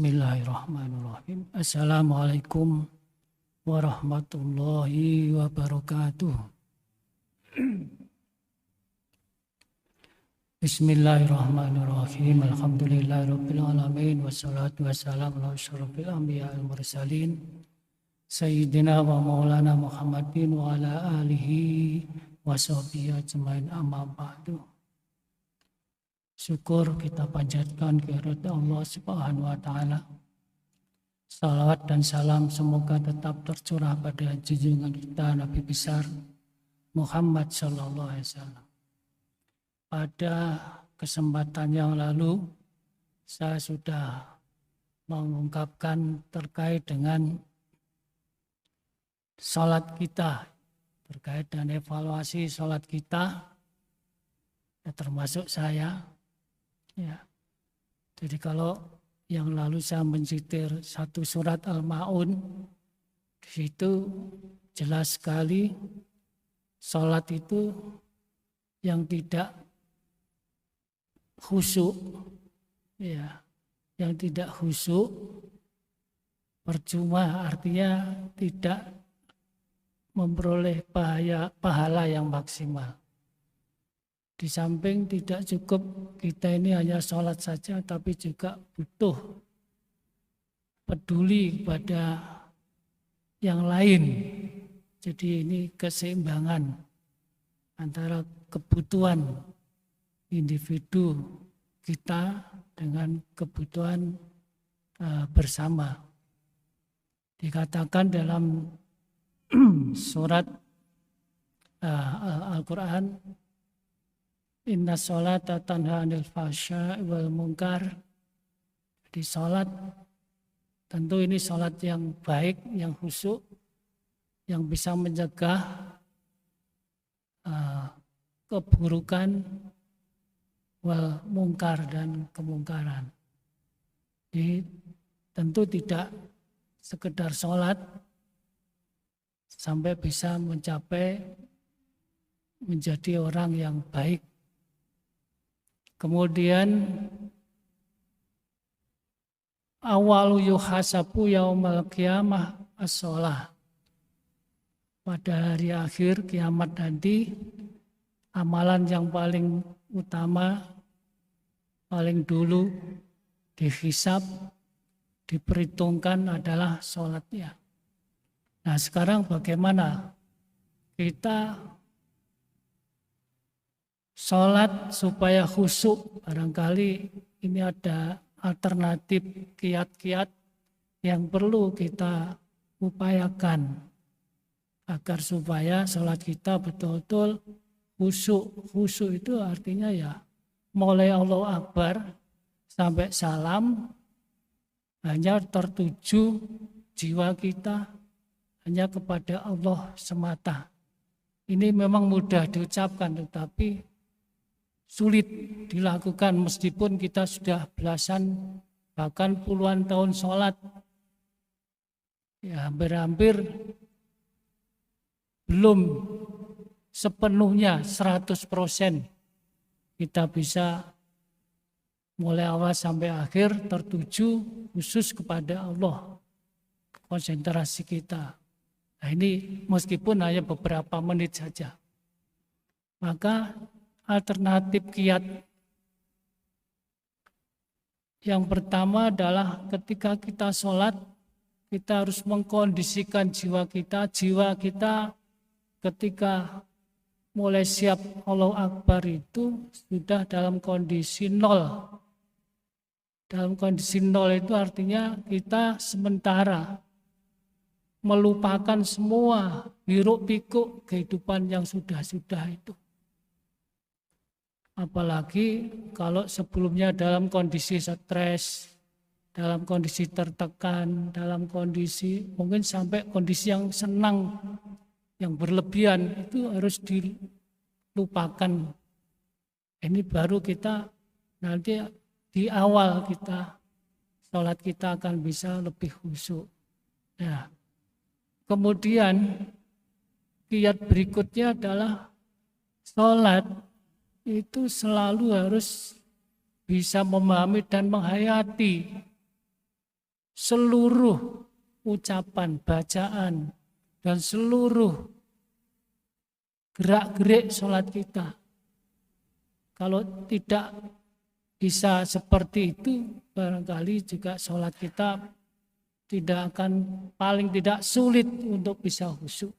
Bismillahirrahmanirrahim. Assalamualaikum warahmatullahi wabarakatuh. Bismillahirrahmanirrahim. Alhamdulillahirabbil alamin wassalatu wassalamu ala asyrofil anbiya'i wal mursalin sayyidina wa maulana Muhammadin wa ala alihi wa sahbihi ajmain, amma ba'du. Syukur kita panjatkan kehadirat Allah Subhanahu wa taala. Salawat dan salam semoga tetap tercurah pada junjungan kita Nabi besar Muhammad sallallahu alaihi wasallam. Pada kesempatan yang lalu saya sudah mengungkapkan terkait dengan salat kita, terkait dengan evaluasi salat kita, termasuk saya. Ya. Jadi kalau yang lalu saya menzitir satu surat Al-Ma'un, di situ jelas sekali salat itu yang tidak khusyuk, ya, yang tidak khusyuk percuma, artinya tidak memperoleh pahala yang maksimal. Di samping tidak cukup kita ini hanya sholat saja, tapi juga butuh peduli pada yang lain. Jadi ini keseimbangan antara kebutuhan individu kita dengan kebutuhan bersama. Dikatakan dalam surat Al-Quran, Inna sholata tanha anil fahsya'i wal munkar. Di sholat, tentu ini sholat yang baik, yang khusyuk, yang bisa mencegah keburukan wal munkar dan kemungkaran. Jadi tentu tidak sekedar sholat sampai bisa mencapai menjadi orang yang baik. Kemudian awalu yuhasabu yaumal qiyamah as-sholah. Pada hari akhir kiamat nanti, amalan yang paling utama, paling dulu dihisab, diperhitungkan adalah sholatnya. Nah sekarang bagaimana kita sholat supaya khusyuk? Barangkali ini ada alternatif kiat-kiat yang perlu kita upayakan agar supaya sholat kita betul-betul khusyuk. Khusyuk itu artinya ya mulai Allahu Akbar sampai salam hanya tertuju jiwa kita hanya kepada Allah semata. Ini memang mudah diucapkan tetapi sulit dilakukan meskipun kita sudah belasan bahkan puluhan tahun sholat. Ya hampir-hampir belum sepenuhnya 100% kita bisa mulai awal sampai akhir tertuju khusus kepada Allah. Konsentrasi kita. Nah ini meskipun hanya beberapa menit saja. Maka alternatif kiat yang pertama adalah ketika kita sholat, kita harus mengkondisikan jiwa kita. Jiwa kita ketika mulai siap Allahu Akbar itu sudah dalam kondisi nol. Dalam kondisi nol itu artinya kita sementara melupakan semua hiruk pikuk kehidupan yang sudah-sudah itu. Apalagi kalau sebelumnya dalam kondisi stres, dalam kondisi tertekan, dalam kondisi mungkin sampai kondisi yang senang, yang berlebihan, itu harus dilupakan. Ini baru kita nanti di awal kita sholat kita akan bisa lebih khusyuk. Ya. Kemudian kiat berikutnya adalah sholat itu selalu harus bisa memahami dan menghayati seluruh ucapan, bacaan, dan seluruh gerak-gerik sholat kita. Kalau tidak bisa seperti itu, barangkali juga sholat kita tidak akan, paling tidak sulit untuk bisa khusyuk.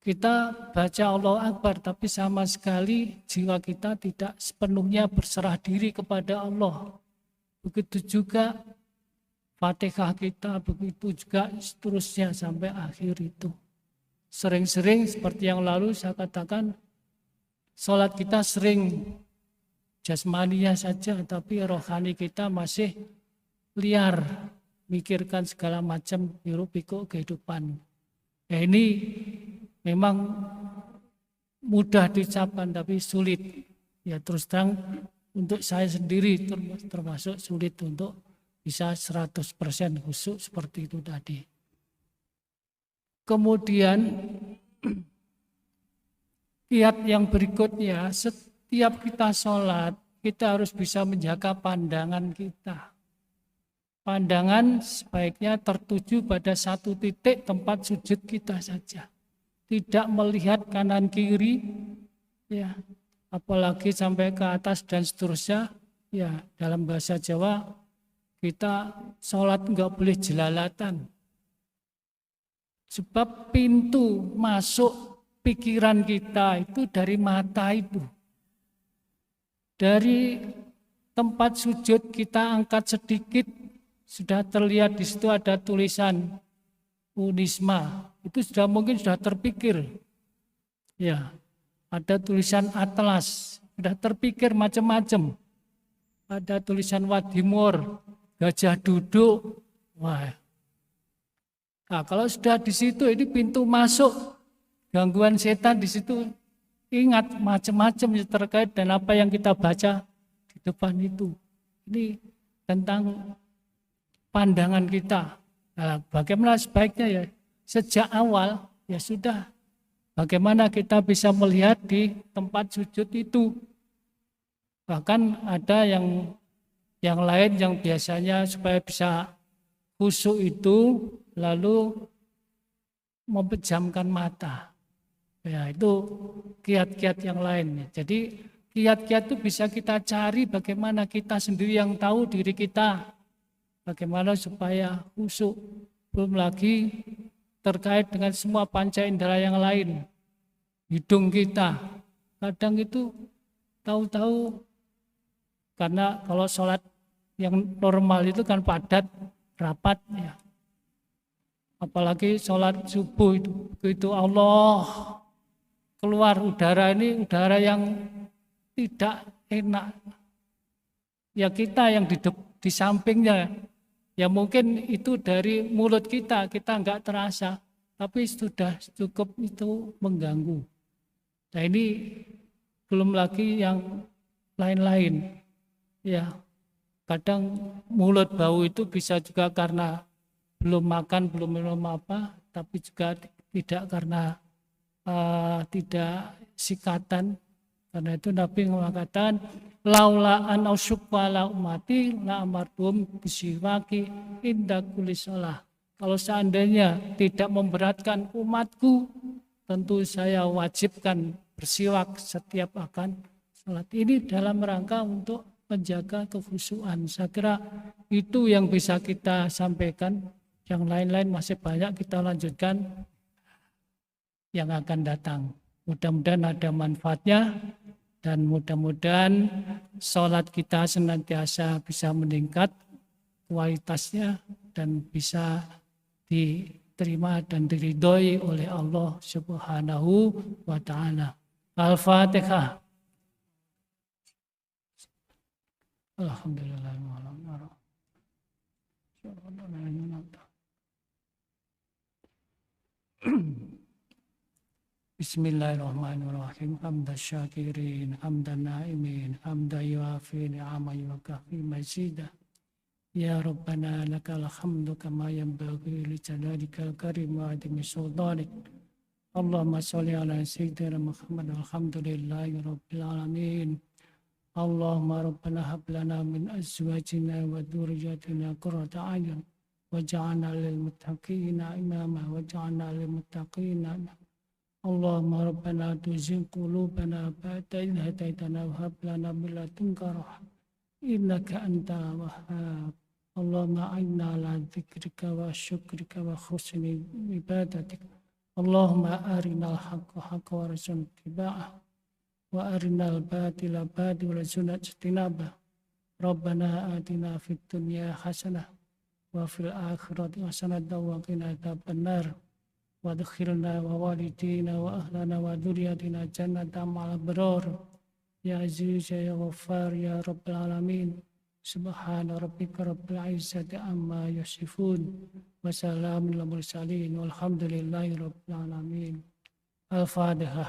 Kita baca Allahu Akbar, tapi sama sekali jiwa kita tidak sepenuhnya berserah diri kepada Allah. Begitu juga Fatihah kita, begitu juga seterusnya sampai akhir itu. Sering-sering seperti yang lalu saya katakan, sholat kita sering jasmaninya saja, tapi rohani kita masih liar, mikirkan segala macam hiruk-pikuk kehidupan. Ini memang mudah diucapkan tapi sulit. Ya terus terang untuk saya sendiri termasuk sulit untuk bisa 100% khusyuk seperti itu tadi. Kemudian kiat yang berikutnya, setiap kita sholat, kita harus bisa menjaga pandangan kita. Pandangan sebaiknya tertuju pada satu titik tempat sujud kita saja. Tidak melihat kanan kiri, ya, apalagi sampai ke atas dan seterusnya. Ya, dalam bahasa Jawa kita sholat enggak boleh jelalatan. Sebab pintu masuk pikiran kita itu dari mata itu. Dari tempat sujud kita angkat sedikit, sudah terlihat di situ ada tulisan Unisma. Itu mungkin sudah terpikir. Ya, ada tulisan Atlas, sudah terpikir macam-macam. Ada tulisan Wadimor, gajah duduk. Wah. Nah, kalau sudah di situ ini pintu masuk gangguan setan di situ. Ingat macam-macam terkait dan apa yang kita baca di depan itu. Ini tentang pandangan kita. Nah, bagaimana sebaiknya ya sejak awal ya sudah. Bagaimana kita bisa melihat di tempat sujud itu. Bahkan ada yang lain yang biasanya supaya bisa khusyuk itu lalu memejamkan mata. Ya itu kiat-kiat yang lain. Jadi kiat-kiat itu bisa kita cari bagaimana kita sendiri yang tahu diri kita. Bagaimana supaya khusyuk. Belum lagi terkait dengan semua panca indera yang lain. Hidung kita. Kadang itu tahu-tahu karena kalau sholat yang normal itu kan padat, rapat ya. Apalagi sholat subuh itu Allah keluar udara ini udara yang tidak enak. Ya kita yang di sampingnya. Ya mungkin itu dari mulut kita enggak terasa. Tapi sudah cukup itu mengganggu. Nah ini belum lagi yang lain-lain. Ya kadang mulut bau itu bisa juga karena belum makan, belum minum apa. Tapi juga tidak karena tidak sikatan. Karena itu Nabi mengatakan laula an ausyqa la ummati la amartum bisiwaki inda kulli shalah. Kalau seandainya tidak memberatkan umatku, tentu saya wajibkan bersiwak setiap akan salat. Ini dalam rangka untuk menjaga kekhusyuan. Saya kira itu yang bisa kita sampaikan. Yang lain-lain masih banyak kita lanjutkan yang akan datang. Mudah-mudahan ada manfaatnya dan mudah-mudahan sholat kita senantiasa bisa meningkat kualitasnya dan bisa diterima dan diridhoi oleh Allah Subhanahu wa taala. Al-Fatihah. Alhamdulillah. Bismillahirrahmanirrahim. Hamdan syakirin, hamdan naimin, hamdan yuafi ni'ama yukafi mazidah. Ya Rabbana lakal hamdu kama yanbaghi li jalalikal karim wa adimi sultanik. Allahumma sholli ala sayyidina Muhammad. Alhamdulillahi rabbil alamin. اللهم ربنا هب لنا من أزواجنا وذرياتنا قرة أعين واجعلنا للمتقين إماما واجعلنا للمتقين إماما. اللهم ربنا لا تزغ قلوبنا بعد إذ هديتنا وهب لنا من لدنك رحمة إنك أنت الوهاب. اللهم أعنا على ذكرك وشكرك وحسن عبادتك. اللهم أرنا الحق حقا وارزقنا اتباعه وأرنا الباطل باطلا وارزقنا اجتنابه. ربنا آتنا في الدنيا حسنة وفي الآخرة حسنة وقنا عذاب النار وادخلنا ووالدينا وأهلنا وذريتنا جنة مع الأبرار يا عزيز يا غفار يا رب العالمين. سبحان ربك رب العزة عما يصفون وسلام على المرسلين والحمد لله رب العالمين. الفاتحة.